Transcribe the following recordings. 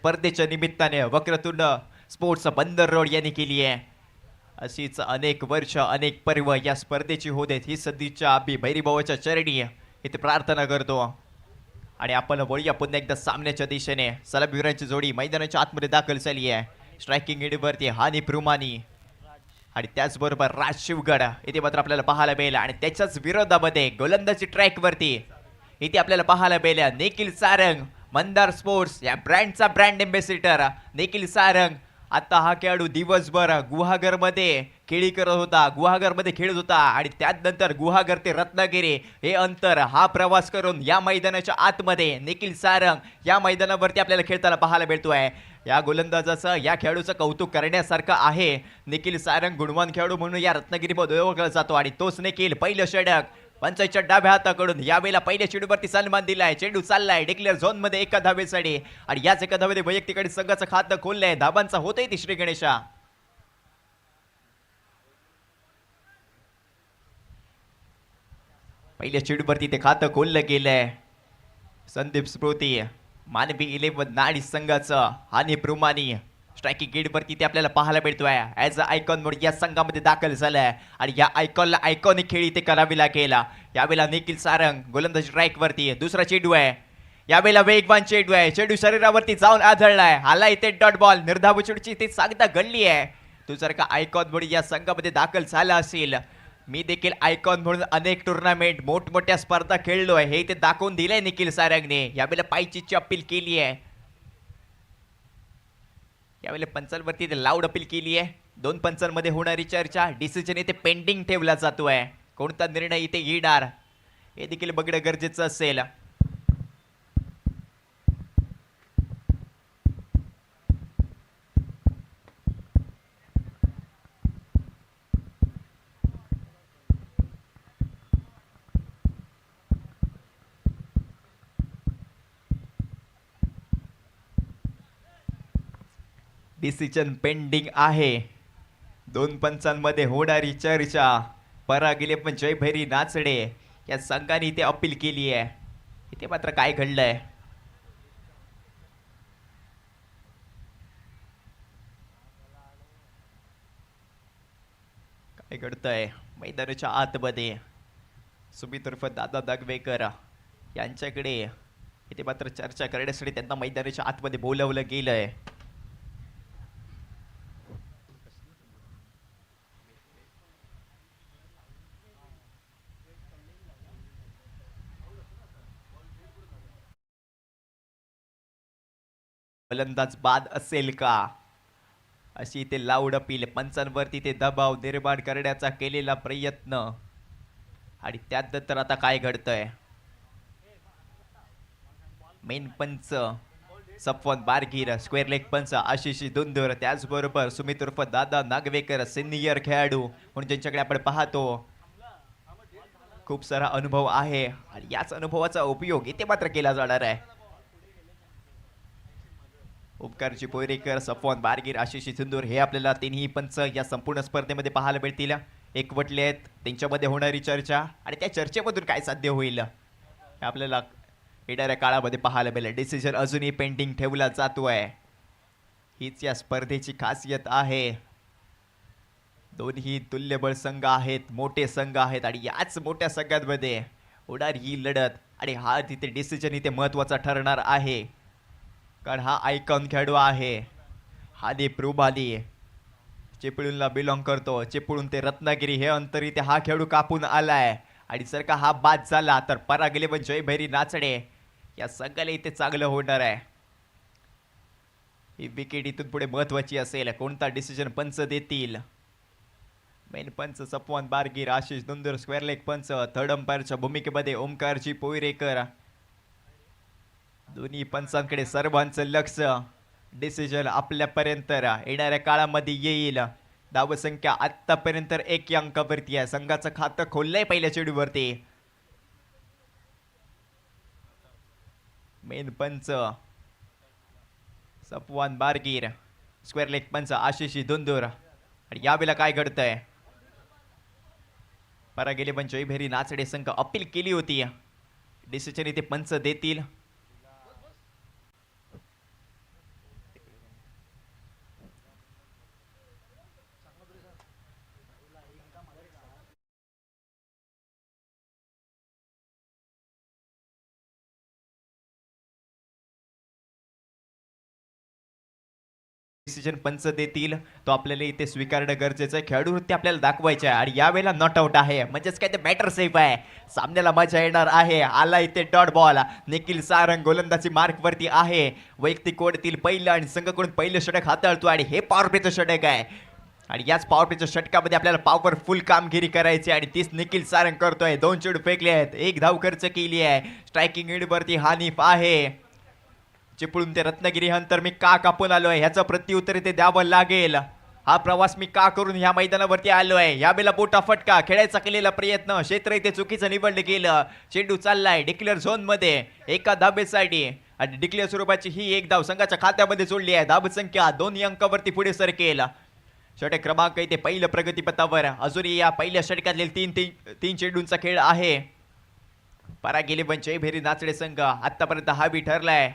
स्पर्धेच्या निमित्ताने वक्रतुंड स्पोर्ट्स बंदर रोड यांनी केली आहे। अशीच अनेक वर्ष अनेक पर्व या स्पर्धेची होऊ देत ही सदिच्छा आम्ही भैरीभावाच्या चरणी इथे प्रार्थना करतो। आणि आपण वळूया पुन्हा एकदा सामन्याच्या दिशेने। सलामीवीरांची जोडी मैदानाच्या आतमध्ये दाखल झाली आहे। स्ट्रायकिंग एंडवरती हानी प्रुमानी आणि त्याचबरोबर राज शिवगड इथे मात्र आपल्याला पाहायला मिळेल। आणि त्याच्याच विरोधामध्ये गोलंदाजी ट्रॅकवरती इथे आपल्याला पाहायला मिळेल निखिल सारंग। मंदार स्पोर्ट्स या ब्रँडचा ब्रँड एम्बेसिडर निखिल सारंग। आता हा खेळाडू दिवसभर गुहागरमध्ये खेळत होता आणि त्यानंतर गुहागर ते रत्नागिरी हे अंतर हा प्रवास करून या मैदानाच्या आतमध्ये निखिल सारंग या मैदानावरती आपल्याला खेळताना पाहायला मिळतोय। या गोलंदाजाचं या खेळाडूचं कौतुक करण्यासारखं आहे। निखिल सारंग गुणवान खेळाडू म्हणून या रत्नागिरीमध्ये ओळखला जातो आणि तोच निखिल पहिलं षटक पंचायतच्या डाव्या हाताकडून यावेळेला पहिल्या चेंडूवरती सन्मान दिलाय। चेंडू चाललाय डिक्लेअर झोन मध्ये एका धावेसाठी आणि याच एका धावेमध्ये वैयक्तिक संघाचं खातं खोललंय। धाबांचा होतंय तिसरी गणेशा। पहिल्या चेंडूवरती ते खातं खोललं गेलंय। संदीप स्मृती मानवी 11 नाडी संघाचं हानी प्रुमानी स्ट्रायकिंग गेटवरती ते आपल्याला पाहायला मिळतोय। ॲज अ आयकॉन म्हणून या संघामध्ये दाखल झालाय आणि या आयकॉनला आयकॉनिक खेळी ते करावी लागेल। यावेळेला निखिल सारंग गोलंदाजी स्ट्राईकवरती दुसरा चेंडू आहे। यावेळेला वेगवान चेंडू आहे। चेंडू शरीरावरती जाऊन आदळलाय। आला इथे डॉट बॉल निर्धाव चेंडूची ते सांगता घडली आहे। तू जर का आयकॉन म्हणून या संघामध्ये दाखल झाला असेल, मी देखील आयकॉन म्हणून अनेक टुर्नामेंट मोठमोठ्या स्पर्धा खेळलोय हे ते दाखवून दिलंय निखिल सारंगने। यावेळेला पायचीची अपील केली आहे। यावेळेला पंचांवरती ते लाऊड अपील केली आहे। दोन पंचांमध्ये होणारी चर्चा डिसिजन इथे पेंडिंग ठेवला जातोय। कोणता निर्णय इथे येणार हे देखील बघणं गरजेचं असेल। डिसिजन पेंडिंग आहे। दोन पंचांमध्ये होणारी चर्चा परागिले पण जयभैरी नाचडे या संघाने इथे अपील केली आहे। इथे मात्र काय घडलंय काय घडतंय मैदानाच्या आतमध्ये सुमित उर्फ दादा दागवेकर यांच्याकडे इथे मात्र चर्चा करण्यासाठी त्यांना मैदानाच्या आतमध्ये बोलावलं गेलंय। फलंदाज बाद असेल का अशी ते लाऊड अपील। पंचांवरती ते दबाव निर्माण करण्याचा केलेला प्रयत्न आणि त्यानंतर आता काय घडतंय मेन पंच सफवान बारगीर, स्क्वेअर लेग पंच आशिष दुंदूर, त्याचबरोबर सुमित उर्फ दादा नागवेकर सिनियर खेळाडू म्हणून ज्यांच्याकडे आपण पाहतो खूप सारा अनुभव आहे आणि याच अनुभवाचा उपयोग इथे मात्र केला जाणार आहे। ओमकारजी पोयरेकर, सफवान बारगीर, आशिष सिंदूर हे आपल्याला तिन्ही पंच या संपूर्ण स्पर्धेमध्ये पाहायला मिळतील। एकवटले आहेत, त्यांच्यामध्ये होणारी चर्चा आणि त्या चर्चेमधून काय साध्य होईल आपल्याला येणाऱ्या काळामध्ये पाहायला मिळेल। डिसिजन अजूनही पेंडिंग ठेवला जातोय। हीच या स्पर्धेची खासियत आहे। दोन्ही तुल्यबळ संघ आहेत, मोठे संघ आहेत आणि याच मोठ्या संघांमध्ये होणार ही लढत आणि हा तिथे डिसिजन इथे महत्त्वाचा ठरणार आहे। कारण हा आयकॉन खेळाडू आहे। हादी प्रुबाली चिपळूणला बिलॉंग करतो। चिपळूण ते रत्नागिरी हे अंतर इथे हा खेळाडू कापून आलाय आणि जर का हा बाद झाला तर परागिले पण जयभैरी नाचडे या संघाला इथे चांगलं होणार आहे। ही विकेट इथून पुढे महत्वाची असेल। कोणता डिसिजन पंच देतील मेन पंच Safwan Bargir, Ashish दुंदूर, square leg पंच, थर्ड अंपायरच्या भूमिकेमध्ये ओमकारजी पोयरेकर। दोन्ही पंचांकडे सर्वांचं लक्ष डिसिजन आपल्यापर्यंत येणाऱ्या काळामध्ये येईल। धावसंख्या आतापर्यंत 1 अंकावरती आहे। संघाचं खातं खोललंय पहिल्या चेंडूवरती। मेन पंच सफवान बारगीर, स्क्वेअर लेग पंच आशिष दुंदूर आणि यावेळेला काय घडतंय परागिले पण जयभैरी नाचडे संघ अपील केली होती। डिसिजन इथे पंच देतील। डिसिजन पंच देतील तो आपल्याला इथे स्वीकारणं गरजेचं आहे. खेळाडूवृत्ती आपल्याला दाखवायची आहे आणि यावेळेला नॉट आउट आहे म्हणजेच काय ते बॅटर सेफ आहे. सामन्याला मजा येणार आहे. आला इथे डॉट बॉल. निखिल सारंग गोलंदाजी मार्क वरती आहे. वैयक्तिक ओढतील पहिलं आणि संघकडून पहिलं षटक हाताळतो आणि हे पॉवर प्लेचं षटक आहे आणि याच पॉवर प्लेच्या षटकामध्ये आपल्याला पॉवरफुल कामगिरी करायची आणि तीच निखिल सारंग करतोय. 2 चेंडू फेकले आहेत, 1 धाव खर्च केली आहे. स्ट्रायकिंग एंडवरती हानिफ आहे. चिपळूण ते रत्नागिरी अंतर मी का कापून आलोय ह्याचं प्रत्युत्तर ते द्यावं लागेल. हा प्रवास मी का करून ह्या मैदानावरती आलोय. यावेळेला बोटा फटका खेळायचा केलेला प्रयत्न क्षेत्र इथे चुकीचं निवडलं गेलं. चेंडू चाललाय डिक्लेअर झोन मध्ये एका धाबेसाठी आणि डिक्लेअर स्वरूपाची ही 1 धाव संघाच्या खात्यामध्ये जोडली आहे. धाब संख्या 2 अंकावरती पुढे सरकेल. षटक क्रमांक इथे पहिलं प्रगतीपथावर. अजूनही या पहिल्या षटकातील तीन चेंडूंचा खेळ आहे. पराग 11 जयभेरी नाचडे संघ आतापर्यंत हावी ठरलाय.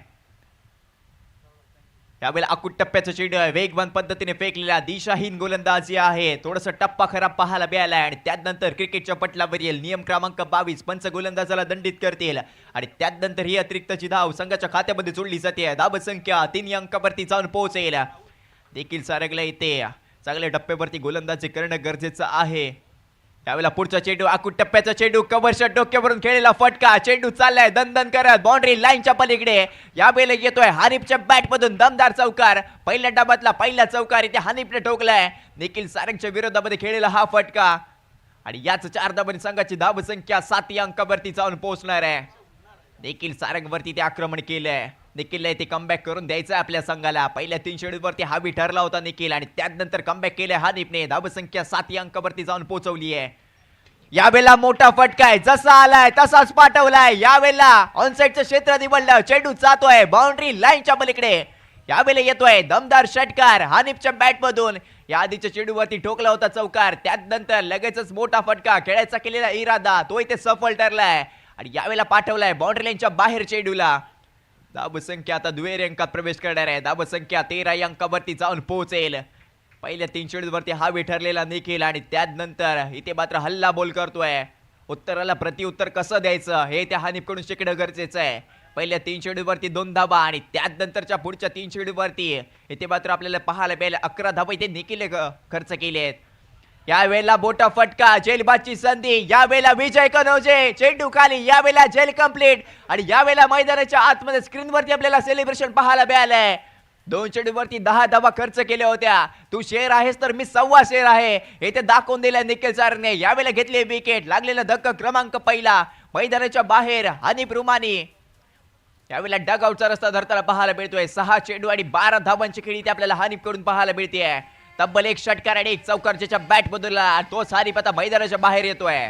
यावेळेला अकुट टप्प्याचं चेंडू आहे. वेगवान पद्धतीने फेकलेला दिशाहीन गोलंदाजी आहे. थोडस टप्पा खराब पाहायला मिळालाय आणि त्यानंतर क्रिकेटच्या पटलावर येईल नियम क्रमांक 22 पंच गोलंदाजाला दंडित करतील आणि त्यानंतर ही अतिरिक्तची धाव संघाच्या खात्यामध्ये जोडली जाते. धाव संख्या 3 अंकावरती जाऊन पोहोचेल. देखील सारंगला इथे चांगल्या टप्प्यावरती गोलंदाजी करणं गरजेचं आहे. त्यावेळेला पुढचा चेंडू अकुट टप्प्याचा चेंडू कव्हर शॉट डोक्यावरून खेळलेला फटका. चेंडू चाललाय दणदण करत बाउंड्री लाईनच्या पलीकडे. यावेळेला येतोय हनीफच्या बॅट मधून दमदार चौकार. पहिल्या डाबातला पहिला चौकार इथे हनीफने ठोकलाय. निखिल सारंगच्या विरोधामध्ये खेळलेला हा फटका आणि याच 4 धाबांनी संघाची धाव संख्या 7 अंकावरती जाऊन पोहोचणार आहे. निखिल सारंग वरती ते आक्रमण केलंय. निखिलला इथे कमबॅक करून द्यायचं आपल्या संघाला. पहिल्या 3 षटकावरती हावी ठरला होता निखिल आणि त्यानंतर कमबॅक केलंय हनीफने. धाव संख्या 7 अंकावरती जाऊन पोहोचवली आहे. यावेळेला मोठा फटका आहे. जसा आलाय तसाच पाठवलाय. यावेळेला ऑनसाइडचं क्षेत्र निवडलं. चेंडू जातोय बाउंड्री लाईनच्या पलीकडे. यावेळेला येतोय दमदार षटकार हनीफच्या बॅट मधून. या आधीच्या चेंडूवरती ठोकला होता चौकार. त्यानंतर लगेचच मोठा फटका खेळायचा केलेला इरादा तो इथे सफल ठरलाय आणि यावेळेला पाठवलाय बाउंड्री लाईनच्या बाहेर चेंडूला. धाव संख्या आता दुहेरी अंकात प्रवेश करणार आहे. धाव संख्या 13 अंकावरती जाऊन पोहोचेल. पहिल्या 3 चेंडूवरती हावी ठरलेला निखिल आणि त्यानंतर इथे मात्र हल्ला बोल करतोय. उत्तराला प्रतिउत्तर कसं द्यायचं हे त्या हनीफकडून शिकणं गरजेचं आहे. पहिल्या 3 चेंडूवरती 2 धाबा आणि त्यानंतरच्या पुढच्या 3 चेंडूवरती इथे मात्र आपल्याला पाहायला मिळालं 11 धाबा इथे निखिल खर्च केले आहेत. यावेळेला बोटा फटका जेलबादची संधी. यावेळेला विजय कनोजे चेंडू खाली. यावेळेला जेल कंप्लीट आणि यावेळेला मैदानाच्या आतमध्ये स्क्रीनवरती आपल्याला सेलिब्रेशन पाहायला मिळालंय. 2 चेंडूवरती 10 धावा खर्च केल्या होत्या. तू शेर आहेस तर मी 1.25 शेर आहे हे ते दाखवून दिलंय निखिल सारंगने. यावेळेला घेतली विकेट. लागलेला धक्का क्रमांक पहिला मैदानाच्या बाहेर हनीफ रुमानी. यावेळेला डगआउटचा रस्ता धरताना पाहायला मिळतोय. 6 चेंडू आणि 12 धावांची खेळी ते आपल्याला हनीफ कडून पाहायला मिळते. तब्बल 1 षटकार आणि 1 चौकार ज्याच्या बॅट बदलला तो हनीफ आता मैदानाच्या बाहेर येतोय.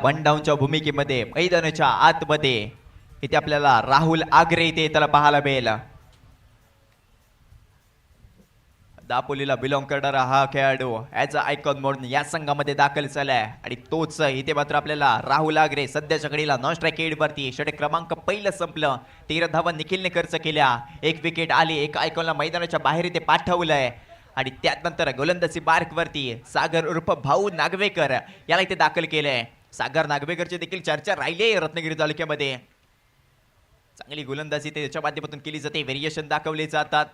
वन डाऊनच्या भूमिकेमध्ये मैदानाच्या आतमध्ये इथे आपल्याला राहुल आगरे इथे त्याला पाहायला मिळेल. दापोलीला बिलॉंग करणारा हा खेळाडू ॲज अ आयकॉन म्हणून या संघामध्ये दाखल झालाय आणि तोच इथे मात्र आपल्याला राहुल आगरे सध्याच्या घडीला नॉन स्ट्राईक एडवरती. षटक क्रमांक पहिलं संपलं. 13 धावा निखिलने खर्च केल्या. 1 विकेट आली. 1 आयकॉनला मैदानाच्या बाहेर इथे पाठवलंय आणि त्यानंतर गोलंदाजी मार्कवरती सागर उर्फ भाऊ नागवेकर याला इथे दाखल केलंय. सागर नागवेकरची देखील चर्चा राहिली आहे रत्नागिरी तालुक्यामध्ये. चांगली गोलंदाजी त्याच्या माध्यमातून केली जाते. व्हेरिएशन दाखवले जातात.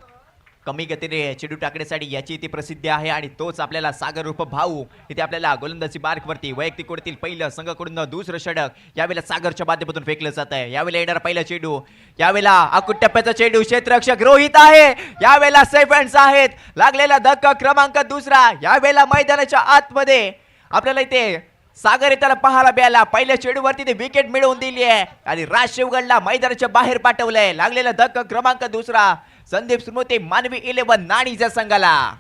कमी गतीने चेंडू टाकण्यासाठी याची इथे प्रसिद्धी आहे आणि तोच आपल्याला सागर उर्फ भाऊ इथे आपल्याला गोलंदाजी मार्कवरती वैयक्तिक कोडतील पहिलं संघाकडून दुसरं षटक यावेळेला सागरच्या माध्यमातून फेकलं जात आहे. यावेळेला येणारा पहिला चेंडू. यावेळेला अकुट टप्प्याचा चेंडू. क्षेत्ररक्षक रोहित आहे. यावेळेला सेफ हँड्स आहेत. लागलेला धक्का क्रमांक 2. यावेळेला मैदानाच्या आतमध्ये आपल्याला इथे सागर त्याला पाहायला मिळाला. पहिल्या चेंडूवरती ते विकेट मिळवून दिली आहे आणि राज शिवगडला मैदानाच्या बाहेर पाठवलंय. लागलेला धक्का क्रमांक 2 संदीप स्मृती मानवी 11 नाणीच्या संघाला.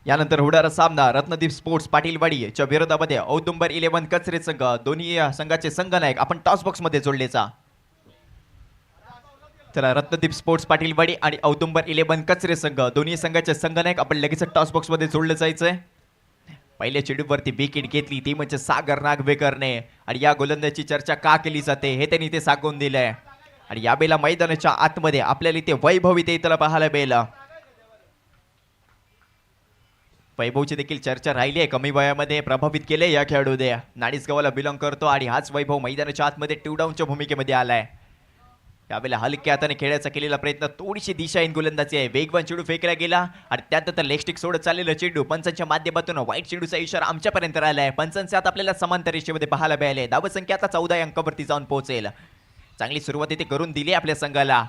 यानंतर होणारा सामना रत्नदीप स्पोर्ट्स पाटीलवाडीच्या विरोधामध्ये औदुंबर 11 कचरे संघ. दोन्ही संघाचे संघनायक आपण टॉस बॉक्स मध्ये जोडलेचा. चला, रत्नदीप स्पोर्ट्स पाटीलवाडी आणि औदुंबर 11 कचरे संघ दोन्ही संघाचे संघनायक आपण लगेच टॉस बॉक्स मध्ये जोडले जायचंय. पहिल्या चेंडूवरती विकेट घेतली ती म्हणजे सागर नागवेकरने आणि या गोलंदाजीची चर्चा का केली जाते हे त्यांनी ते सांगून दिलंय. आणि यावेळेला मैदानाच्या आतमध्ये आपल्याला इथे वैभव इथे त्याला पाहायला मिळेल. वैभवची देखील चर्चा राहिली आहे. कमी वयामध्ये प्रभावित केले या खेळाडूने. नाणीसगावाला बिलॉंग करतो आणि हाच वैभव मैदानाच्या आतमध्ये टू डाऊनच्या भूमिकेमध्ये आलाय. यावेळेला हलक्या हाताने खेळायचा केलेला प्रयत्न, थोडीशी दिशाहीन गोलंदाजी आहे. वेगवान चेंडू फेकला गेला आणि त्यानंतर लेगस्टिक सोडत चाललेला चेंडू पंचांच्या माध्यमातून वाईट चेंडूचा इशारा आमच्यापर्यंत आलाय. पंचांचे आता आपल्याला समांतर रेषेमध्ये पाहायला मिळाले. धावसंख्या आता 14 अंकावरती जाऊन पोहोचेल. चांगली सुरुवात इथे करून दिली आपल्या संघाला.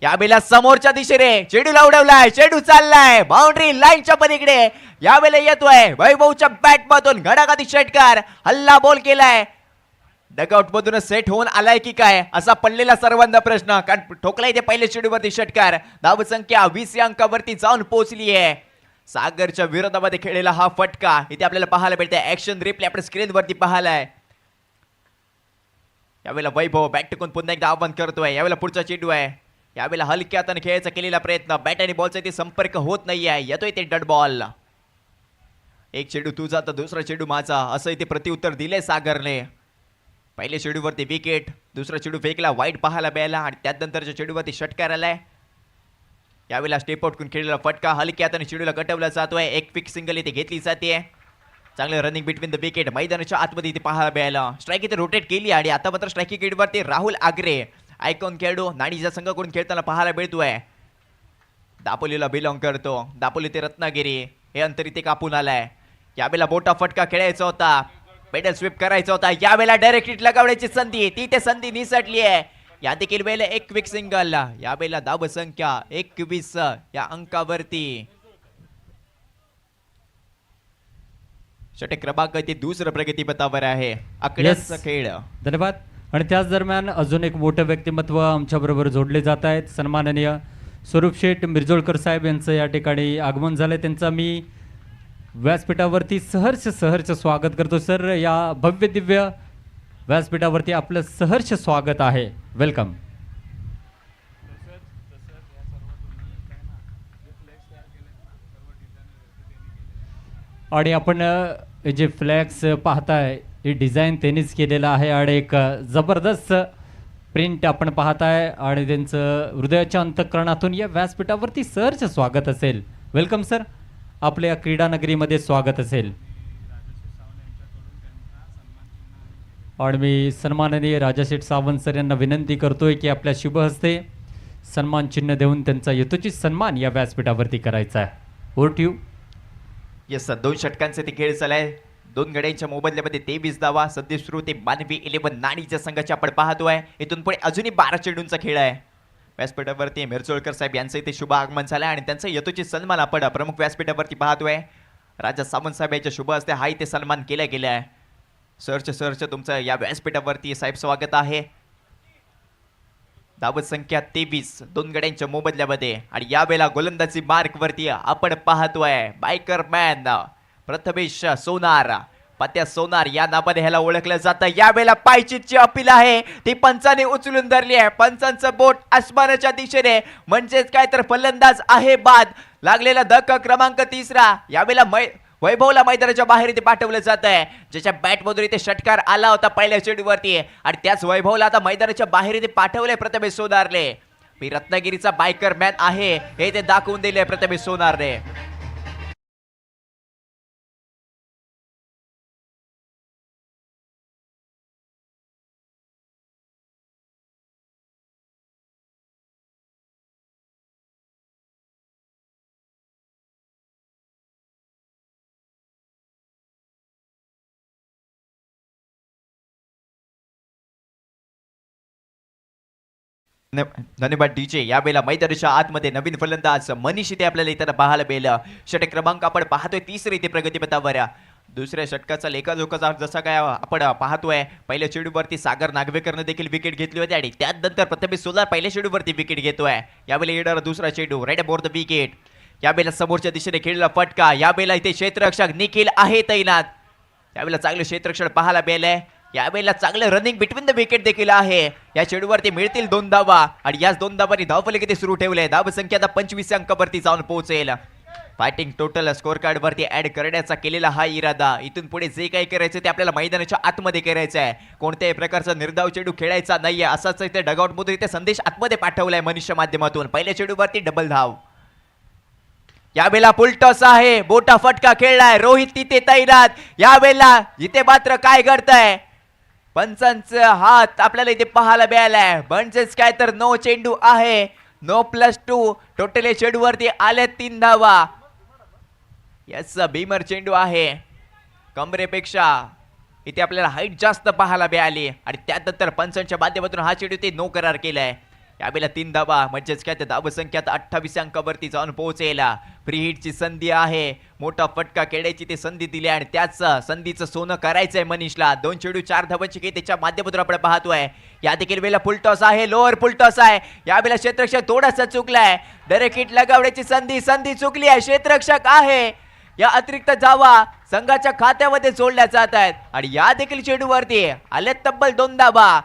यावेळेला समोरच्या दिशेने चेंडूला उडवलाय, चेंडू चाललाय बाउंड्री लाईनच्या पलीकडे. यावेळेला येतोय वैभवच्या बॅट मधून घडाघाती षटकार. हल्ला बॉल केलाय, डगआउट मधून सेट होऊन आलाय की काय असा पडलेला सर्वांना प्रश्न. कारण ठोकलाय ते पहिल्या चेंडूवरती षटकार. धावसंख्या 20 अंकावरती जाऊन पोहोचली आहे. सागरच्या विरोधामध्ये खेळलेला हा फटका इथे आपल्याला पाहायला मिळतंय. ऍक्शन रिप्ले आपण स्क्रीनवरती पाहायलाय. यावेळेला वैभव बॅट टिकून पुन्हा एकदा आव्हान करतोय. यावेळेला पुढचा चेंडू आहे. यावेळेला हलक्या हाताने खेळायचा केलेला प्रयत्न, बॅट आणि बॉलचा इथे संपर्क होत नाहीये. येतोय ते डट बॉल. एक चेंडू तुझा तर दुसरा चेंडू माझा असं इथे प्रत्युत्तर दिले सागरने. पहिल्या चेंडूवरती विकेट, दुसरा चेंडू फेकला वाईट पाहायला मिळाला आणि त्यानंतरच्या चेंडूवरती षटकार आलाय. यावेळेला स्टेप आउट करून खेळलेला फटका हलक्या हाताने चेंडूला गटवला जातोय. एक क्विक सिंगल इथे घेतली जाते. चांगलं रनिंग बिटवीन द विकेट मैदानाच्या आतमध्ये इथे पाहायला मिळाला. स्ट्राईक इथे रोटेट केली आणि आता मात्र स्ट्राईक विकेटवरती राहुल आगरे आयकॉन खेळाडू नाणीच्या संघाकडून खेळताना पाहायला मिळतोय. दापोलीला बिलॉंग करतो. दापोली ते रत्नागिरी हे अंतर इथे कापून आलाय. यावेळेला मोठा फटका खेळायचा होता, पेडल स्वीप करायचा होता. यावेळेला डायरेक्ट हिट लगावण्याची संधी, ती ते संधी निसटली आहे. या देखील वेळेला एक क्विक सिंगल. यावेळेला धाव संख्या 21 या अंकावरती. षटक क्रमांक ते दुसरं प्रगतीपथावर आहे. आकड्यांचा खेळ. धन्यवाद. आणि त्याच दरम्यान अजून एक मोठं व्यक्तिमत्व आमच्याबरोबर जोडले जात आहेत. सन्माननीय स्वरूप शेठ मिरजोळकर साहेब यांचं या ठिकाणी आगमन झालंय. त्यांचा मी व्यासपीठावरती सहर्ष स्वागत करतो. सर, या भव्य दिव्य व्यासपीठावरती आपलं सहर्ष स्वागत आहे. वेलकम. आणि आपण जे फ्लॅग्स पाहताय ही डिझाईन त्यांनीच केलेलं आहे आणि एक जबरदस्त प्रिंट आपण पाहताय आणि त्यांचं हृदयाच्या अंतःकरणातून या व्यासपीठावरती सहर्ष स्वागत असेल. वेलकम सर, आपल्या क्रीडा नगरीमध्ये स्वागत असेल. आणि मी सन्माननीय राजाशेठ सावंत सर यांना विनंती करतोय की आपल्या शुभ हस्ते सन्मान चिन्ह देऊन त्यांचा यथोचित सन्मान या व्यासपीठावरती करायचा आहे. Over to you. Yes sir, 2 षटकांचे ते खेळ चालाय. 2 गड्यांच्या मोबदल्यामध्ये 23 धावा. सध्या सुरू ते मानवी 11 नाणीच्या संघाचे आपण पाहतोय. इथून पुढे अजूनही 12 चेंडूंचा खेळ आहे. व्यासपीठावरती मिरजोळकर साहेब यांचं इथे शुभ आगमन झालं आणि त्यांचा यथोचित सन्मान आपण प्रमुख व्यासपीठावरती पाहतोय. राजा सावंत साहेब यांच्या शुभ हस्ते हा इथे सन्मान केला गेला आहे. सरच तुमचं या व्यासपीठावरती साहेब स्वागत आहे. धावत संख्या 23 2 गड्यांच्या मोबदल्यामध्ये. आणि यावेळेला गोलंदाजी मार्क वरती आपण पाहतोय बायकर मॅन प्रथमेश सोनार. पत्या सोनार या नावाने ह्याला ओळखलं जातं. यावेळेला पायचीची अपील आहे ती पंचाने उचलून धरली आहे. पंचांचं बोट आसमानाच्या दिशेने, म्हणजेच काय तर फलंदाज आहे बाद. लागलेला धक्का क्रमांक 3. यावेळेला वैभवला मैदानाच्या बाहेर इथे पाठवलं जात आहे. ज्याच्या बॅट मधून इथे षटकार आला होता पहिल्या चेंडूवरती आणि त्याच वैभवला आता मैदानाच्या बाहेर इथे पाठवले प्रथमेश सोनारने. मी रत्नागिरीचा बायकर मॅन आहे हे ते दाखवून दिले प्रथमेश सोनारने. धन्यवाद डीजे. यावेळेला मैदानाच्या आतमध्ये नवीन फलंदाज मनीष इथे आपल्याला इथं पाहायला मिळेल. षटक क्रमांक आपण पाहतोय 3 इथे प्रगतीपथावर. दुसऱ्या षटकाचा लेखाजोखा जसा काय आपण पाहतोय. पहिल्या चेंडूवरती सागर नागवेकरने देखील विकेट घेतली होती आणि त्यानंतर प्रथमेश सोनार पहिल्या चेंडूवरती विकेट घेतोय. यावेळी येणारा दुसरा चेंडू राईट अबोर्ड द विकेट. यावेळेला समोरच्या दिशेने खेळलेला फटका, यावेळेला इथे क्षेत्ररक्षक निखिल आहे तैनात. यावेळेला चांगलं क्षेत्ररक्षण पाहायला मिळालंय. यावेळेला चांगलं रनिंग बिटवीन द विकेट देखील आहे. या चेंडूवरती मिळतील 2 धावा आणि याच 2 धावांनी धावफलक इथे सुरू ठेवले. धावसंख्या आता 25 अंकावरती जाऊन पोहोचेल. फायटिंग टोटल स्कोर कार्ड वरती ऍड करण्याचा केलेला हा इरादा. इथून पुढे जे काही करायचं ते आपल्याला मैदानाच्या आतमध्ये करायचं आहे. कोणत्याही प्रकारचा निर्धाव चेंडू खेळायचा नाहीये असाच इथे डगआउट मधून इथे संदेश आतमध्ये पाठवलाय मनीषच्या माध्यमातून. पहिल्या चेंडूवरती डबल धाव. यावेळेला फुल टॉस आहे. मोठा फटका खेळलाय. रोहित तिथे तैनात. यावेळेला इथे मात्र काय घडतंय, पंचांचा हात आपल्याला इथे पाहायला मिळालाय. म्हणजेच काय तर नो चेंडू आहे. नो +2 टोटल चेंडूवरती आले 3 धावा. यस भीमर चेंडू आहे. कमरेपेक्षा इथे आपल्याला हाईट जास्त पाहायला मिळाली आणि त्यानंतर पंचांच्या माध्यमातून हा चेंडू ते नो करार केलाय. यावेळेला 3 धावा म्हणजेच काय तर धावसंख्या 28 अंकावरती जाऊन पोहोचेल. फ्री हिटची संधी आहे. मोठा फटका खेळायची ते संधी दिली आणि त्याच संधीचं सोनं करायचंय मनीषला. 2 चेंडू 4 धावांची काही त्याच्या माध्यमातून आपण पाहतोय. या देखील वेळेला फुल टॉस आहे. लोअर फुल टॉस आहे. यावेळेला क्षेत्ररक्षक थोडासा चुकलाय. डायरेक्ट हिट लगावण्याची संधी चुकली आहे. क्षेत्ररक्षक आहे. या अतिरिक्त धावा संघाच्या खात्यामध्ये जोडल्या जात आहेत आणि या देखील चेंडूवरती आले तब्बल 2 धावा.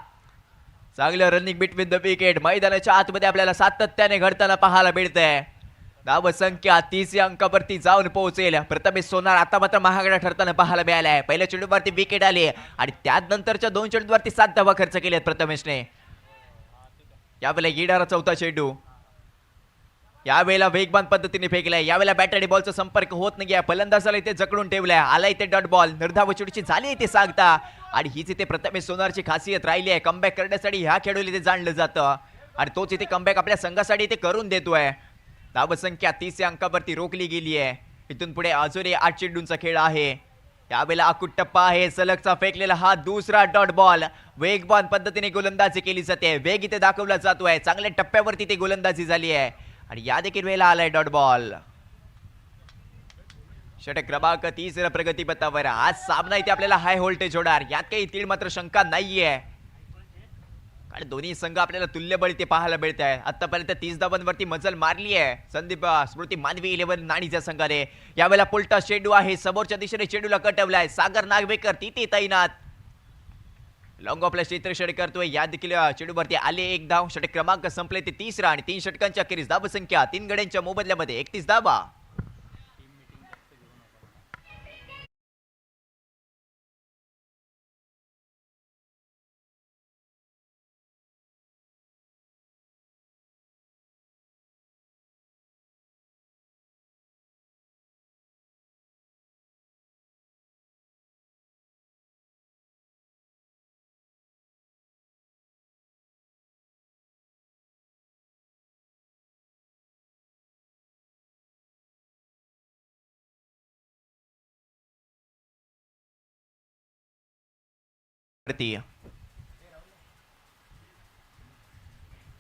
चांगलं रनिंग बिटवीन द विकेट मैदानाच्या आतमध्ये आपल्याला सातत्याने घडताना पाहायला मिळतंय. धावसंख्या 30 अंकावरती जाऊन पोहोचेल. प्रथमेश सोनार आता मात्र महागडा ठरताना पाहायला मिळालाय. पहिल्या चेंडूवरती विकेट आली आणि त्यानंतरच्या 2 चेंडूवरती 7 धावा खर्च केल्यात प्रथमेशने. यावेळेला येणारा 4था चेंडू. यावेळेला वेगवान पद्धतीने फेकलाय. यावेळेला बॅट आणि बॉलचा संपर्क होत नाहीये. फलंदाजाला इथे जकडून ठेवलाय. आला इथे डॉट बॉल. निर्धाव चेंडूची झाली इथे सांगता आणि हीच इथे प्रथमेश सोनारची खासियत राहिली आहे. कमबॅक करण्यासाठी ह्या खेळाडूला इथे जाणलं जातं आणि तोच इथे कमबॅक आपल्या संघासाठी इथे करून देतोय. धावसंख्या 30 अंकावरती रोखली गेली आहे. इथून पुढे अजूनही 8 चेंडूंचा खेळ आहे. यावेळेला अकुट टप्पा आहे. सलगचा फेकलेला हा दुसरा डॉट बॉल. वेगवान पद्धतीने गोलंदाजी केली जाते. वेग इथे दाखवला जातोय. चांगल्या टप्प्यावरती ते गोलंदाजी झाली आहे आणि या देखील वेळेला आलाय डॉट बॉल. षटक क्रमांक 30 प्रगतीपथावर. आज सामना इथे आपल्याला हाय व्होल्टेज होणार यात काही तीळ मात्र शंका नाहीये. कारण दोन्ही संघ आपल्याला तुल्यबळ इथे पाहायला मिळत आहे. आतापर्यंत 30 धावांवरती मजल मारली आहे संदीप स्मृती मानवी 11 नाणीच्या संघाने. यावेळेला पुलटा चेंडू आहे. समोरच्या दिशेने चेंडूला कटवलाय. सागर नागवेकर तिथे तैनात. लॉंग ऑफला क्षेत्ररक्षण करतोय. या देखील चेंडूवरती आले 1 धाव. षटक क्रमांक संपले ते 3रा आणि 3 षटकांच्या अखेरीस धावसंख्या 3 गड्यांच्या मोबदल्यामध्ये 31 धावा.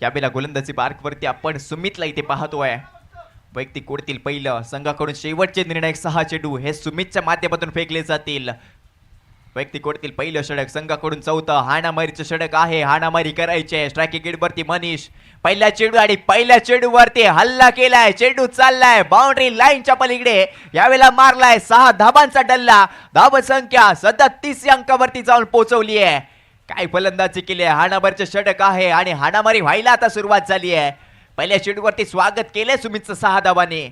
यावेळेला गोलंदाजी मार्कवरती आपण सुमितला इथे पाहतोय. वैयक्तिक कोडतील पहिलं संघाकडून शेवटचे निर्णायक 6 चेंडू हे सुमितच्या माध्यमातून फेकले जातील. वैयक्तिक कोडतील पहिलं षटक संघाकडून 4थं हाणामारीचं षटक आहे. हाणामारी करायचे. स्ट्रायकिंग गेटवरती मनीष. पहिला चेंडू आणि पहिल्या चेंडूवरती हल्ला केलाय. चेंडू चाललाय बाउंड्री लाईनच्या पलीकडे. यावेळेला मारलाय 6 धाबांचा डल्ला. धावसंख्या 37 अंकावरती जाऊन पोहोचवली आहे. काय फलंदाजी केली आहे. हाणामारीचं षटक आहे आणि हाणामारी व्हायला आता सुरुवात झाली आहे. पहिल्या चेंडूवरती स्वागत केलंय सुमितचं 6 धावांनी.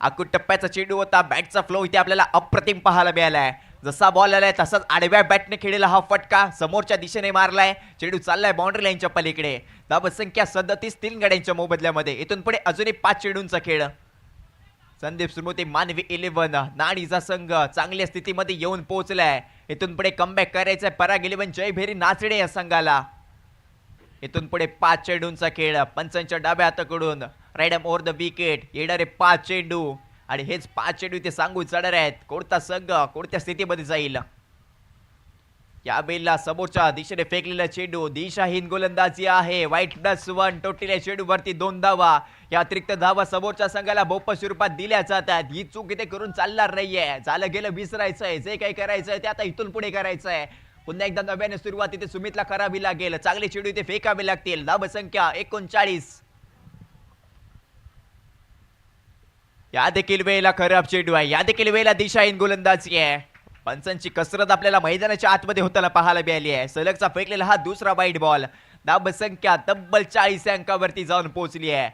अकुट टप्प्याचा चेंडू होता. बॅटचा फ्लो इथे आपल्याला अप्रतिम पाहायला मिळालाय. जसा बॉल आलाय तसाच आडव्या बॅटने खेळलेला हा फटका समोरच्या दिशेने मारलाय. चेंडू चाललाय बाउंड्री लाईनच्या पलीकडे. धावसंख्या 37 3 गड्यांच्या मोबदल्यामध्ये. इथून पुढे अजूनही 5 चेंडूंचा खेळ. संदीप स्मृती मानवी 11 नाणीचा संघ चांगल्या स्थितीमध्ये येऊन पोहोचलाय. इथून पुढे कमबॅक करायचंय पराग 11 जय भेरी नाचडे या संघाला. इथून पुढे 5 चेंडूंचा खेळ. पंचांच्या डाव्या हाताकडून राईडम ओव्हर द विकेट येणारे 5 चेंडू आणि हेच 5 चेंडू इथे सांगून जाणार आहेत. कोणता संघ कोणत्या स्थितीमध्ये जाईल. यावेळेला समोरच्या दिशेने फेकलेला चेंडू दिशाहीन गोलंदाजी आहे. वाईट +1 टोटल चेंडूवरती 2 धावा. या अतिरिक्त धावा समोरच्या संघाला बोप्प स्वरूपात दिल्या जातात. ही चूक इथे करून चालणार नाहीये. झालं गेलं विसरायचंय. जे काही करायचंय ते आता इथून पुढे करायचंय. पुन्हा एकदा नव्याने सुरुवात इथे सुमितला करावी लागेल. चांगले चेंडू इथे फेकावे लागतील. धावसंख्या 39. या देखील वेळेला खराब चेंडू आहे, या देखील वेळेला दिशाहीन गोलंदाजी आहे. पंचांची कसरत आपल्याला मैदानाच्या आतमध्ये होताना पाहायला मिळाली आहे. सलगचा फेकलेला हा दुसरा वाईट बॉल. धावसंख्या तब्बल 40 अंकावरती जाऊन पोहोचली आहे.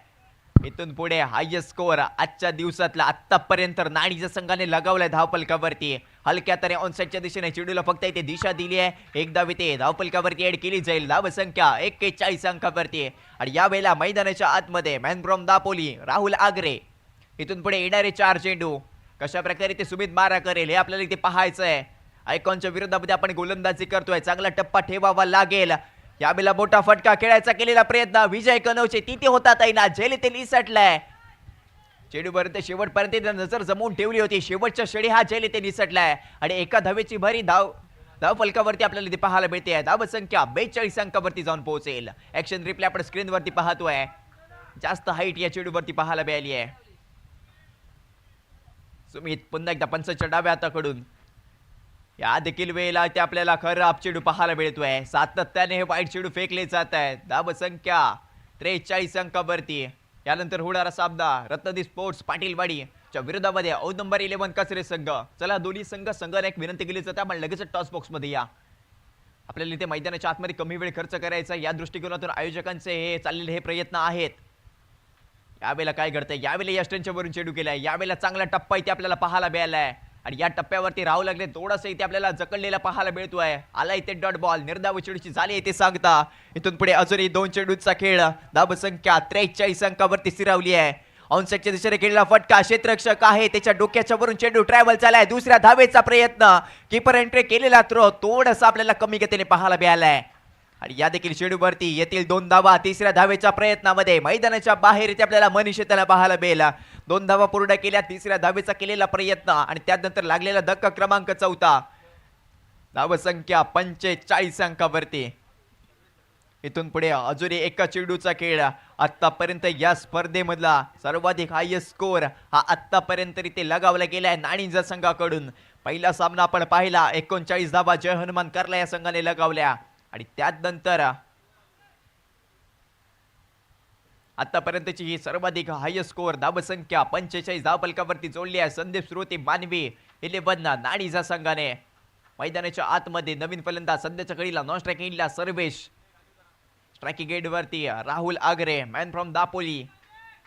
इथून पुढे हायेस्ट स्कोअर आजच्या दिवसातला आतापर्यंत नाणीच्या संघाने लगावलाय धावपलकावरती. हलक्या तरी ऑनसाइडच्या दिशेने चेंडूला फक्त इथे दिशा दिली आहे. एक धाव इथे धावपलकावरती ऍड केली जाईल. धावसंख्या 41 अंकावरती. आणि यावेळेला मैदानाच्या आतमध्ये मॅन फ्रॉम दापोली राहुल आगरे. इथून पुढे येणारे 4 चेंडू कशा प्रकारे ते सुमित मारा करेल हे आपल्याला इथे पाहायचं आहे. आयकॉनच्या विरोधामध्ये आपण गोलंदाजी करतोय, चांगला टप्पा ठेवावा लागेल. यावेळेला मोठा फटका खेळायचा केलेला प्रयत्न विजय कनवचे तिथे होता तैना झेल ते निसटलाय. चेंडूपर्यंत शेवटपर्यंत नजर जमवून ठेवली होती. शेवटच्या षणी हा झेल ते निसटलाय आणि एका धावेची भरी धाव फलकावरती आपल्याला इथे पाहायला मिळते. धावसंख्या 42 अंकावरती जाऊन पोहोचेल. ऍक्शन रिप्ले आपण स्क्रीनवरती पाहतोय. जास्त हाईट या चेंडूवरती पाहायला मिळाली आहे. सुमित पुन्हा एकदा पंचाच्या डाव्या हाताकडून. या देखील वेळेला ते आपल्याला खराब चेंडू पाहायला मिळतोय. सातत्याने हे वाईट चेंडू फेकले जात आहेत. धावसंख्या 43 अंकावरती. यानंतर होणारा सामना रत्नदीप स्पोर्ट्स पाटीलवाडी च्या विरोधामध्ये नंबर 11 कचरे संघ. चला दोन्ही संघाला एक विनंती केली जाते, आपण लगेच टॉस बॉक्स मध्ये या. आपल्याला इथे मैदानाच्या आतमध्ये कमी वेळ खर्च करायचा या दृष्टिकोनातून आयोजकांचे हे चाललेले हे प्रयत्न आहेत. यावेळेला काय घडतंय, यावेळेला यष्टनच्या वरून चेंडू केलाय. यावेळेला चांगला टप्पा इथे आपल्याला पाहायला मिळालाय आणि या टप्प्यावरती राहू लागले थोडंसं इथे आपल्याला जकळलेला पाहायला मिळतोय. आला इथे डॉट बॉल निर्धाव चेंडूची झाली इथे सांगता. इथून पुढे अजूनही 2 चेंडूचा खेळ. धावसंख्या 43 अंकावरती स्थिरावली आहे. ऑनसाइडच्या दिशेने केलेला फटका क्षेत्ररक्षक आहे त्याच्या डोक्याच्या वरून चेंडू ट्रॅव्हल झालाय. दुसऱ्या धावेचा प्रयत्न कीपर एंट्री केलेला थ्रो थोडंसं आपल्याला कमी गतीने पाहायला मिळालाय आणि या देखील चेंडूवरती येतील 2 धावा. तिसऱ्या धावेच्या प्रयत्नामध्ये मैदानाच्या बाहेर इथे आपल्याला मनीष त्याला पाहायला मिळेल. 2 धावा पूर्ण केल्या. तिसऱ्या धावेचा केलेला प्रयत्न आणि त्यानंतर लागलेला धक्का क्रमांक 4. धावसंख्या 45 अंकावरती. इथून पुढे अजूनही एका चेंडूचा खेळ. आतापर्यंत या स्पर्धेमधला सर्वाधिक हायेस्ट स्कोअर हा आतापर्यंत इथे लगावला गेलाय नाणींचा संघाकडून. पहिला सामना आपण पाहिला 39 धावा जय हनुमान करला या संघाने लगावल्या आणि त्यानंतर आतापर्यंतची ही सर्वाधिक हायेस्ट स्कोअर धावसंख्या 45 धावफलकावरती जोडली आहे. संदीप श्रोते मानवी 11 नाणीचा संघाने. मैदानाच्या आतमध्ये नवीन फलंदाज सध्याच्या घडीला नॉन स्ट्रायकिंगला सर्वेश. स्ट्रायकिंग एंड वरती राहुल आगरे man from Dapoli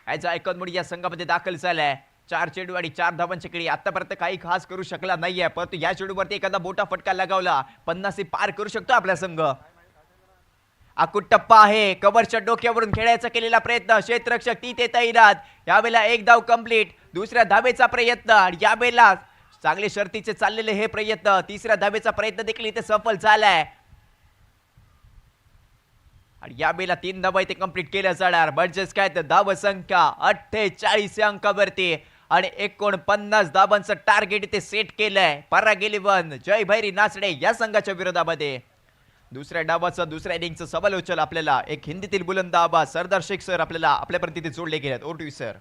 as icon म्हणून या संघामध्ये दाखल झालाय. 4 चेंडू आणि 4 धावांची खेळी. आतापर्यंत काही खास करू शकला नाहीये, परंतु या चेंडूवरती एखादा मोठा फटका लगावला 50 पार करू शकतो आपला संघ. आकुट टप्पा आहे. कव्हरच्या डोक्यावरून खेळायचा केलेला प्रयत्न क्षेत्ररक्षक तिथे तैनात. यावेळेला 1 धाव कंप्लीट. दुसऱ्या धावेचा प्रयत्न आणि यावेळेला चांगले शर्तीचे चाललेले हे प्रयत्न. तिसऱ्या धावेचा प्रयत्न देखील इथे सफल झालाय आणि यावेळेला 3 धावा इथे कंप्लीट केल्या जाणार. बर्जेस काय तर धावसंख्या 48 अंकावरती आणि 49 धावांचं टार्गेट इथे सेट केलंय. पराग 11 जय भैरी नाचडे या संघाच्या विरोधामध्ये. दुसऱ्या डावाचं दुसऱ्या इनिंगचं समालोचन आपल्याला एक हिंदीतील बुलंद आवाज सरदार शेख सर आपल्याला आपल्यापर्यंत इथे जोडले गेलेत. Over to you sir.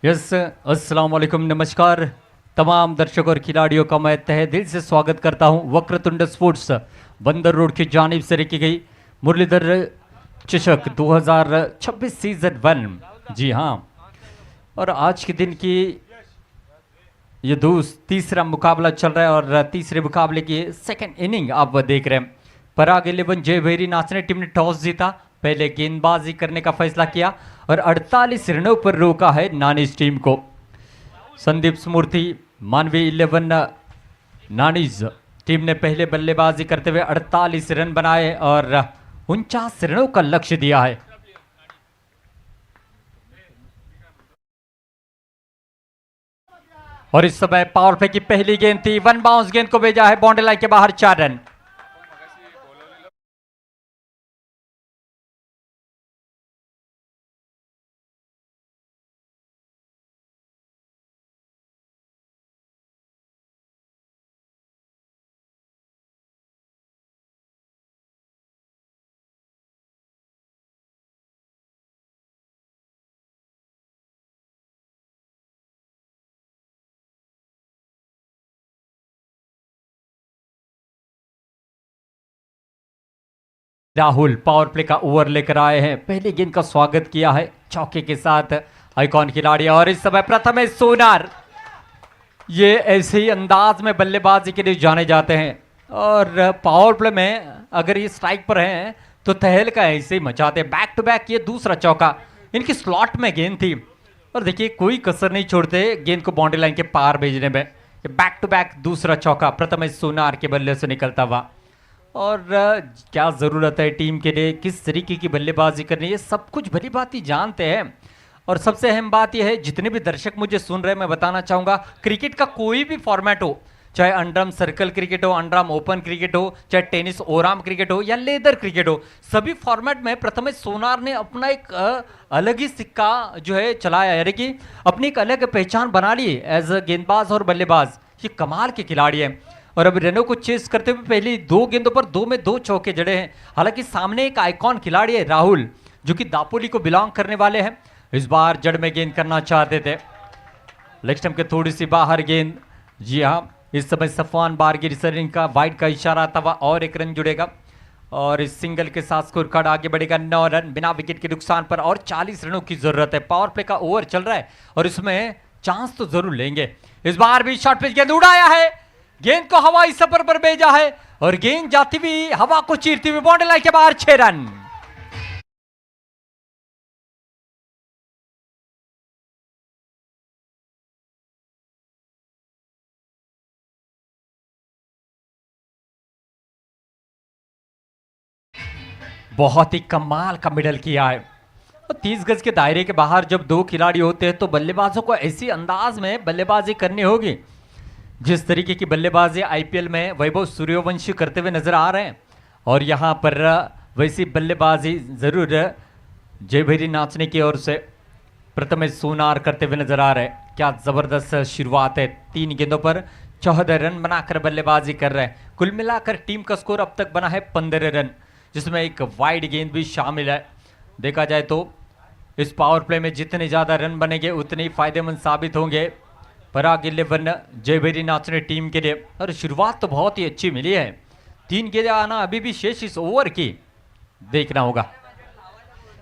Yes, अस्सलाम वालेकुम, नमस्कार तमाम दर्शकों और खिलाड़ियों का मैं तहे दिल से स्वागत करता हूं वक्रतुंड स्पोर्ट्स बंदर रोड की जानिब से रखी गई मुरलीधर चषक 2026 सीजन 1। जी हाँ, और आज के दिन की ये तीसरा मुकाबला चल रहा है और तीसरे मुकाबले की सेकंड इनिंग आप देख रहे हैं। पराग 11 जय भैरी नाचने टीम ने टॉस जीता, पहले गेंदबाजी करने का फैसला किया और 48 रनों पर रोका है नानीज टीम को। संदीप स्मूर्ति मानवी 11 नानीज टीम ने पहले बल्लेबाजी करते हुए 48 रन बनाए और 49 रनों का लक्ष्य दिया है। और इस समय पावर प्ले की पहली गेंद थी, वन बाउंस गेंद को भेजा है बाउंड्री लाइन के बाहर, 4 रन। राहुल पावर प्ले का ओवर लेकर आए हैं, पहली गेंद का स्वागत किया है चौके के साथ आइकॉन खिलाड़ी। और इस समय प्रथमेश सोनार ये ऐसे ही अंदाज में बल्लेबाजी के लिए जाने जाते हैं और पावर प्ले में अगर ये स्ट्राइक पर हैं तो तहलका ऐसे ही मचाते हैं। बैक टू बैक ये दूसरा चौका, इनकी स्लॉट में गेंद थी और देखिए कोई कसर नहीं छोड़ते गेंद को बाउंड्री लाइन के पार भेजने में। बैक टू बैक दूसरा चौका प्रथमेश सोनार के बल्ले से निकलता हुआ। और क्या ज़रूरत है टीम के लिए, किस तरीके की बल्लेबाजी करनी है, ये सब कुछ भली बात ही जानते हैं। और सबसे अहम बात यह है, जितने भी दर्शक मुझे सुन रहे हैं मैं बताना चाहूँगा, क्रिकेट का कोई भी फॉर्मेट हो, चाहे अंडरआर्म सर्कल क्रिकेट हो, अंडरआर्म ओपन क्रिकेट हो, चाहे टेनिस ओवरआर्म क्रिकेट हो या लेदर क्रिकेट हो, सभी फॉर्मेट में प्रथमेश सोनार ने अपना एक अलग ही सिक्का जो है चलाया, यानी कि अपनी एक अलग पहचान बना ली एज अ गेंदबाज और बल्लेबाज। ये कमाल के खिलाड़ी हैं और अब रनों को चेस करते हुए पहली 2 गेंदों पर 2 में 2 चौके जड़े हैं। हालांकि सामने एक आइकॉन खिलाड़ी है राहुल, जो कि दापोली को बिलोंग करने वाले हैं। इस बार जड़ में गेंद करना चाहते थे, लेग स्टंप के थोड़ी सी बाहर गेंद। जी हाँ, इस समय सफवान बारगिर सरिन का वाइड का इशारा था और एक रन जुड़ेगा और इस सिंगल के साथ स्कोर कार्ड आगे बढ़ेगा 9 रन बिना विकेट के नुकसान पर और 40 रनों की जरूरत है। पावर प्ले का ओवर चल रहा है और इसमें चांस तो जरूर लेंगे। इस बार भी शॉर्ट पिच गेंद उड़ाया है, गेंद को हवाई सफर पर भेजा है और गेंद जाती हुई हवा को चीरती हुई बाउंड्री लाइन के बाहर 6 रन। बहुत ही कमाल का मिडल किया है। तो 30 गज के दायरे के बाहर जब 2 खिलाड़ी होते हैं तो बल्लेबाजों को ऐसी अंदाज में बल्लेबाजी करनी होगी जिस तरीके की बल्लेबाजी आईपीएल में वैभव सूर्यवंशी करते हुए नजर आ रहे हैं। और यहाँ पर वैसी बल्लेबाजी जरूर जय भैरी नाचने की ओर से प्रथमेश सोनार करते हुए नजर आ रहे हैं। क्या जबरदस्त शुरुआत है, 3 गेंदों पर 14 रन बनाकर बल्लेबाजी कर रहे हैं। कुल मिलाकर टीम का स्कोर अब तक बना है 15 रन, जिसमें एक वाइड गेंद भी शामिल है। देखा जाए तो इस पावर प्ले में जितने ज़्यादा रन बनेंगे उतने ही फायदेमंद साबित होंगे पराग 11 जय भैरी नाचने टीम के लिए। और शुरुआत तो बहुत ही अच्छी मिली है, 3 गेंदें आना अभी भी शेष इस ओवर की देखना होगा।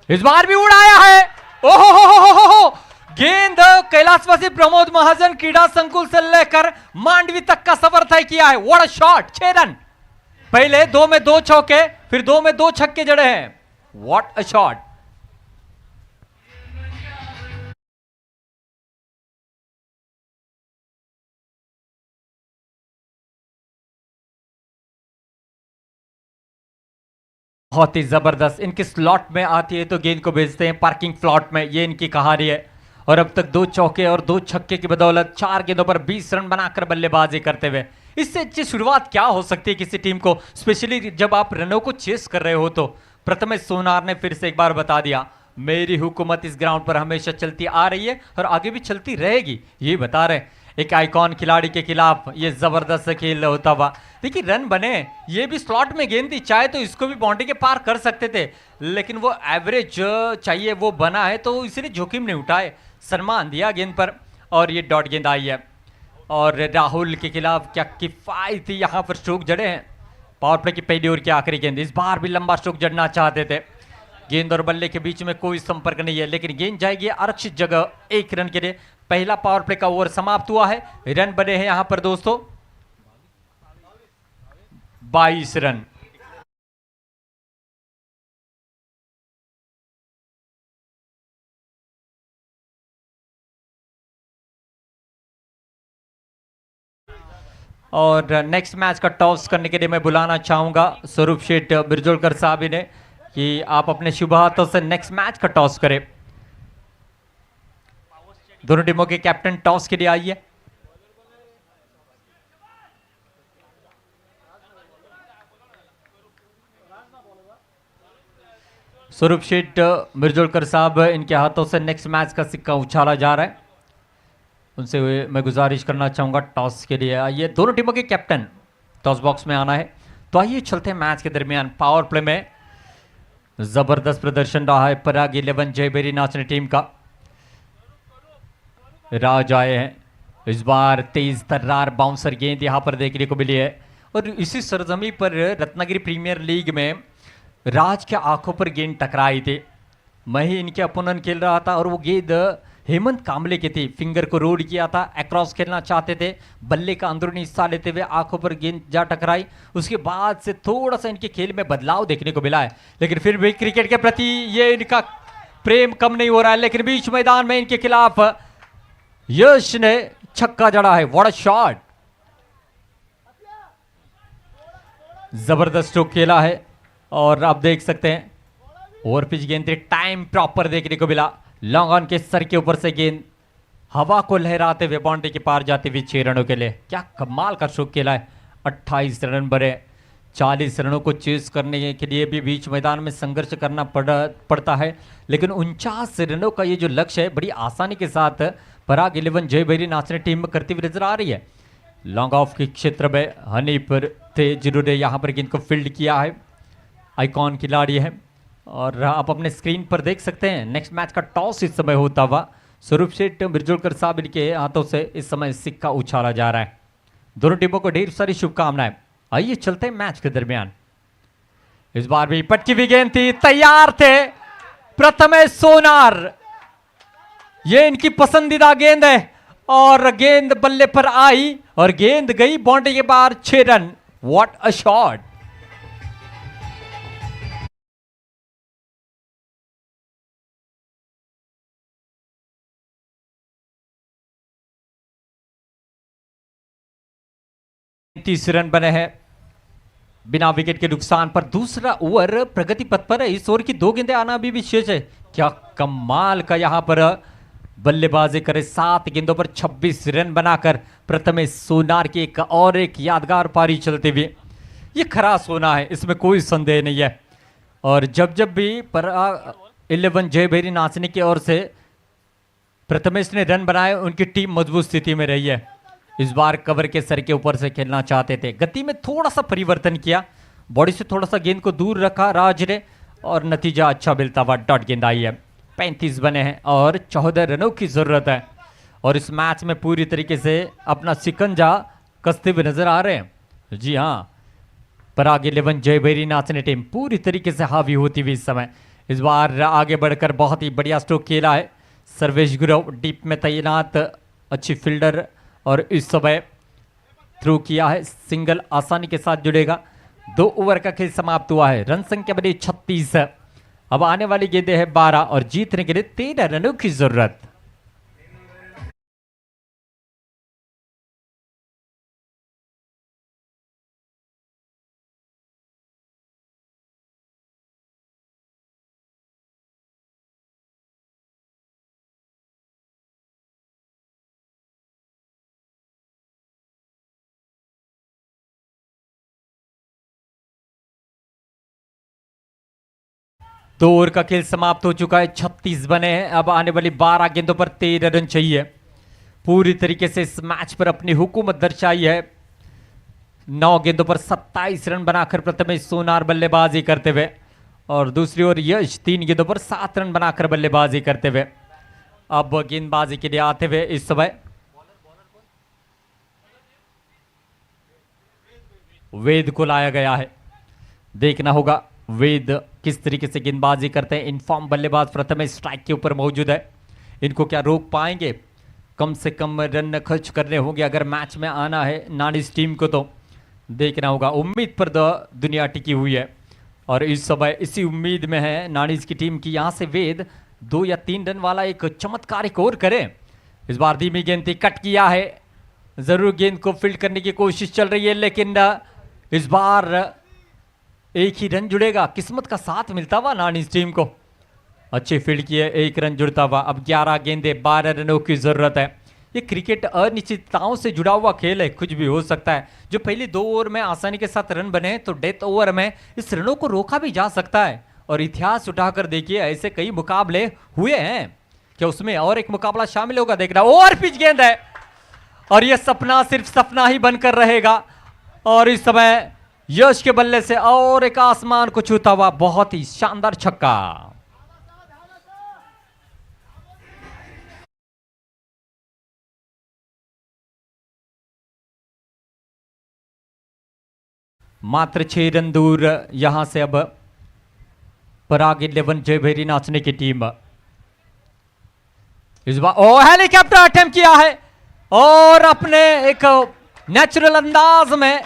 इस बार भी उड़ाया है, ओहो गेंद कैलाशवासी प्रमोद महाजन क्रीडा संकुल से लेकर मांडवी तक का सफर तय किया है। What a shot, 6 run. पहले 2 में 2 चौके, फिर 2 में 2 छक्के जड़े हैं। What a shot. बहुत ही जबरदस्त, इनकी स्लॉट में आती है तो गेंद को भेजते हैं पार्किंग फ्लॉट में, ये इनकी कहानी है। और अब तक 2 चौके और 2 छक्के की बदौलत 4 गेंदों पर 20 रन बनाकर बल्लेबाजी करते हुए। इससे अच्छी शुरुआत क्या हो सकती है किसी टीम को, स्पेशली जब आप रनों को चेस कर रहे हो। तो प्रथमेश सोनार ने फिर से एक बार बता दिया, मेरी हुकूमत इस ग्राउंड पर हमेशा चलती आ रही है और आगे भी चलती रहेगी, ये बता रहे। एक आइकॉन खिलाड़ी के खिलाफ ये जबरदस्त खेल होता हुआ। देखिए रन बने, ये भी स्लॉट में गेंद थी, चाहे तो इसको भी बाउंड्री के पार कर सकते थे, लेकिन वो एवरेज चाहिए वो बना है, तो इसलिए जोखिम नहीं उठाए, सम्मान दिया गेंद पर और ये डॉट गेंद आई है। और राहुल के खिलाफ क्या किफायती यहाँ पर स्ट्रोक जड़े हैं। पावर प्ले की पहली ओवर की आखिरी गेंद, इस बार भी लंबा स्ट्रोक जड़ना चाहते थे। गेंद और बल्ले के बीच में कोई संपर्क नहीं है, लेकिन गेंद जाएगी आरक्षित जगह 1 रन के लिए। पहला पावर प्ले का ओवर समाप्त हुआ है। रन बने हैं यहां पर दोस्तों 22 रन। और नेक्स्ट मैच का टॉस करने के लिए मैं बुलाना चाहूंगा स्वरूप शेठ बिरजोलकर साहब ने कि आप अपने शुभ हाथों से नेक्स्ट मैच का टॉस करें। दोनों टीमों के कैप्टन टॉस के लिए आइए। स्वरूप शेठ बिरजोलकर साहब, इनके हाथों से नेक्स्ट मैच का सिक्का उछाला जा रहा है। उनसे मैं गुजारिश करना चाहूंगा टॉस के लिए आइए। दोनों टीमों के कैप्टन टॉस बॉक्स में आना है। तो आइए चलते हैं मैच के दरमियान। पावर प्ले में जबरदस्त प्रदर्शन रहा है पराग 11 जयबेरी नाचने टीम का। राज आए हैं, इस बार तेज तर्रार बाउंसर गेंद यहां पर देखने को मिली है। और इसी सरजमी पर रत्नागिरी प्रीमियर लीग में राज के आंखों पर गेंद टकराई थी। मैं ही इनके अपोनेंट खेल रहा था और वो गेंद हेमंत कामले की थी। फिंगर को रोल किया था, अक्रॉस खेलना चाहते थे, बल्ले का अंदरूनी हिस्सा लेते हुए आंखों पर गेंद जा टकराई। उसके बाद से थोड़ा सा इनके खेल में बदलाव देखने को मिला है, लेकिन फिर भी क्रिकेट के प्रति ये इनका प्रेम कम नहीं हो रहा है। लेकिन बीच मैदान में इनके खिलाफ यश ने छक्का जड़ा है। व्हाट अ शॉट, जबरदस्त स्ट्रोक खेला है। और आप देख सकते हैं ओवर पिच गेंद टाइम प्रॉपर देखने को मिला। लॉन्ग ऑन के सर के ऊपर से गेंद हवा को लहराते हुए बाउंड्री के पार जाते हुए 6 रनों के लिए। क्या कमाल का स्ट्रोक खेला है। 28 रन बने। 40 रनों को चेस करने के लिए भी बीच मैदान में संघर्ष करना पड़ता है, लेकिन 49 रनों का ये जो लक्ष्य है बड़ी आसानी के साथ पराग 11 जयबेरी नाचने टीम करती हुई नजर आ रही है। लॉन्ग ऑफ के क्षेत्र में हनीपुर थे जिन्होंने यहाँ पर गेंद को फील्ड किया है। आइकॉन खिलाड़ी है और आप अपने स्क्रीन पर देख सकते हैं नेक्स्ट मैच का टॉस इस समय होता हुआ स्वरूप शेठ बिरजोलकर साहब के हाथों से इस समय सिक्का उछाला जा रहा है। दोनों टीमों को ढेर सारी शुभकामनाएं। आइए चलते हैं मैच के दरमियान। इस बार भी पटकी हुई गेंद थी, तैयार थे प्रथमेश सोनार। ये इनकी पसंदीदा गेंद है और गेंद बल्ले पर आई और गेंद गई बाउंड्री के बाहर। 6 रन। What a shot. तीस रन बने हैं बिना विकेट के नुकसान पर। दूसरा ओवर प्रगति पथ पर है। इस ओवर की 2 गेंदें आना अभी भी शेष है। क्या कमाल का यहां पर बल्लेबाजी करे। 7 गेंदों पर 26 रन बनाकर प्रथमेश सोनार की एक यादगार पारी चलते हुए। ये खरा सोना है, इसमें कोई संदेह नहीं है। और जब जब भी 11 जयबेरी नाचने की ओर से प्रथमेश ने रन बनाए, उनकी टीम मजबूत स्थिति में रही है। इस बार कवर के सर के ऊपर से खेलना चाहते थे, गति में थोड़ा सा परिवर्तन किया, बॉडी से थोड़ा सा गेंद को दूर रखा राज ने और नतीजा अच्छा मिलता हुआ डॉट गेंद आई है। 35 बने हैं और 14 रनों की जरूरत है और इस मैच में पूरी तरीके से अपना शिकंजा कसते हुए नजर आ रहे हैं। जी हाँ, पराग 11 जयबेरी नाचने टीम पूरी तरीके से हावी होती हुई इस समय। इस बार आगे बढ़कर बहुत ही बढ़िया स्ट्रोक खेला है सर्वेश गुरव, डीप में तैनात अच्छी फील्डर, और इस समय थ्रू किया है, सिंगल आसानी के साथ जुड़ेगा। 2 ओवर का खेल समाप्त हुआ है। रन संख्या बनी 36। अब आने वाली गेंदें हैं 12 और जीतने के लिए 13 रनों की जरूरत। दो ओवर का खेल समाप्त हो चुका है। 36 बने हैं। अब आने वाली 12 गेंदों पर 13 रन चाहिए। पूरी तरीके से इस मैच पर अपनी हुकूमत दर्शाई है। 9 गेंदों पर 27 रन बनाकर प्रथमेश सोनार बल्लेबाजी करते हुए और दूसरी ओर यश 3 गेंदों पर 7 रन बनाकर बल्लेबाजी करते हुए अब गेंदबाजी के लिए आते हुए इस समय वेद को लाया गया है। देखना होगा वेद किस तरीके से गेंदबाजी करते हैं। इनफॉर्म बल्लेबाज प्रथमेश स्ट्राइक के ऊपर मौजूद है, इनको क्या रोक पाएंगे? कम से कम रन खर्च करने होंगे अगर मैच में आना है नानिस टीम को, तो देखना होगा। उम्मीद पर दुनिया टिकी हुई है और इस समय इसी उम्मीद में है नानिस की टीम की यहाँ से वेद 2 या 3 रन वाला एक चमत्कारिक और करे। इस बार धीमी गेंद थी, कट किया है, जरूर गेंद को फील्ड करने की कोशिश चल रही है, लेकिन इस बार एक ही रन जुड़ेगा। किस्मत का साथ मिलता हुआ नानिस टीम को, अच्छी फील्ड की है, 1 रन जुड़ता हुआ। अब 11 गेंदे 12 रनों की जरूरत है। ये क्रिकेट अनिश्चितताओं से जुड़ा हुआ खेल है, कुछ भी हो सकता है। जो पहले 2 ओवर में आसानी के साथ रन बने तो डेथ ओवर में इस रनों को रोका भी जा सकता है। और इतिहास उठाकर देखिए, ऐसे कई मुकाबले हुए हैं। क्या उसमें और एक मुकाबला शामिल होगा? देखना, ओवर पिच गेंद है और यह सपना सिर्फ सपना ही बनकर रहेगा। और इस समय यश के बल्ले से और एक आसमान को छूता हुआ बहुत ही शानदार छक्का। मात्र 6 रन दूर यहां से अब पराग 11 जयभैरी नाचने की टीम। इस बार हेलीकॉप्टर अटेम्प्ट किया है और अपने एक नेचुरल अंदाज में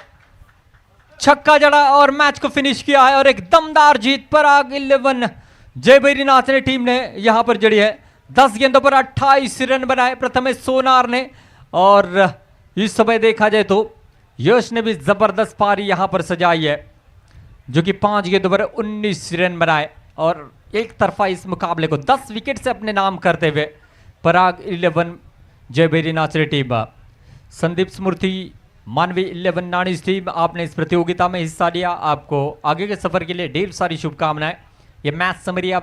छक्का जड़ा और मैच को फिनिश किया है। और एक दमदार जीत पराग 11 जयभैरी नाचने टीम ने यहां पर जड़ी है। 10 गेंदों पर 28 रन बनाए प्रथमेश सोनार ने। और इस समय देखा जाए तो यश ने भी जबरदस्त पारी यहां पर सजाई है, जो कि 5 गेंदों पर 19 रन बनाए और एक तरफा इस मुकाबले को 10 विकेट से अपने नाम करते हुए पराग 11 जयभैरी नाचने टीम। संदीप स्मृति मानवी 11 नानिस टीम, आपने इस प्रतियोगिता में हिस्सा लिया, आपको आगे के सफर के लिए ढेर सारी शुभकामनाएं। ये मैच समरी आप